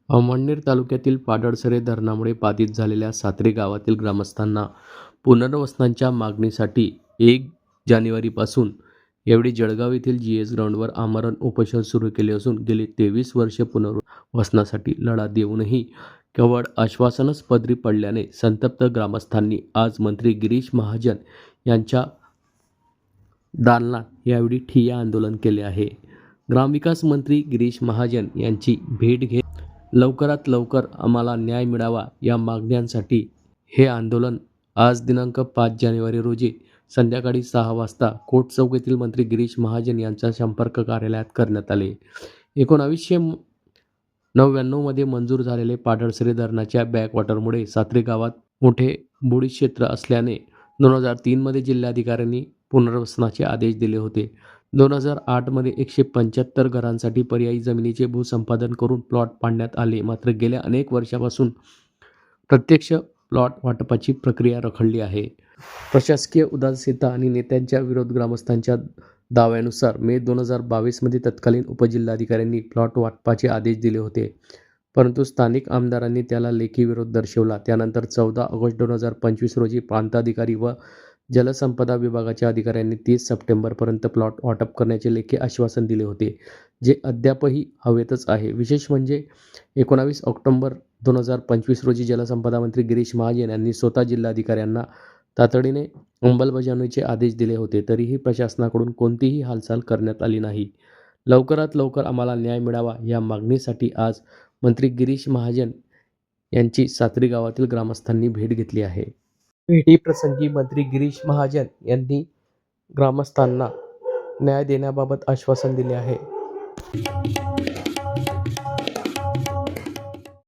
अमळनेर तालुक्यातील पाडळसरे धरणामुळे बाधित झालेल्या सात्रे गावातील ग्रामस्थांना पुनर्वसनाच्या मागणीसाठी 1 जानेवारीपासून यावेळी जळगाव येथील GS ग्राउंडवर आमरण उपोषण सुरू केले असून गेली 23 वर्षे पुनर्वसनासाठी लढा देऊनही केवळ आश्वासनच पदरी पडल्याने संतप्त ग्रामस्थांनी आज मंत्री गिरीश महाजन यांच्या दालनात यावेळी ठिय्या आंदोलन केले आहे. ग्रामविकास मंत्री गिरीश महाजन यांची भेट घेत लवकरात लवकर आम्हाला न्याय मिळावा या मागण्यांसाठी हे आंदोलन आज दिनांक 5 जानेवारी रोजी संध्याकाळी 6 वाजता कोट चौक येथील मंत्री गिरीश महाजन यांच्या संपर्क कार्यालयात करण्यात आले. 1999 मध्ये मंजूर झालेले पाडळसरे धरणाच्या बॅकवॉटरमुळे सात्रे गावात मोठे बुडी क्षेत्र असल्याने 2003 मध्ये जिल्हाधिकाऱ्यांनी पुनर्वसनाचे आदेश दिले होते. 2008 मध्ये 175 घरांसाठी पर्यायी जमिनीचे भूसंपादन करून प्लॉट पाडण्यात आले. मात्र गेल्या अनेक वर्षापासून प्रत्यक्ष प्लॉट वाटपाची प्रक्रिया रखडली आहे. प्रशासकीय उदासीनता आणि नेत्यांच्या विरोध ग्रामस्थांच्या दाव्यानुसार मे 2022 मध्ये तत्कालीन उपजिल्हाधिकाऱ्यांनी प्लॉट वाटपाचे आदेश दिले होते, परंतु स्थानिक आमदारांनी त्याला लेखी विरोध दर्शवला. त्यानंतर 14 ऑगस्ट 2025 रोजी प्रांताधिकारी व जलसंपदा विभागाच्या अधिकाऱ्यांनी 30 सप्टेंबरपर्यंत प्लॉट वाटप करण्याचे लेखी आश्वासन दिले होते, जे अद्यापही हवेतच आहे. विशेष म्हणजे 19 ऑक्टोबर 2025 रोजी जलसंपदा मंत्री गिरीश महाजन यांनी स्वतः जिल्हाधिकाऱ्यांना तातडीने अंमलबजावणीचे आदेश दिले होते, तरीही प्रशासनाकडून कोणतीही हालचाल करण्यात आली नाही. लवकरात लवकर आम्हाला न्याय मिळावा या मागणीसाठी आज मंत्री गिरीश महाजन यांची सात्री गावातील ग्रामस्थांनी भेट घेतली आहे. भेटीप्रसंगी मंत्री गिरीश महाजन यांनी ग्रामस्थांना न्याय देण्याबाबत आश्वासन दिले आहे.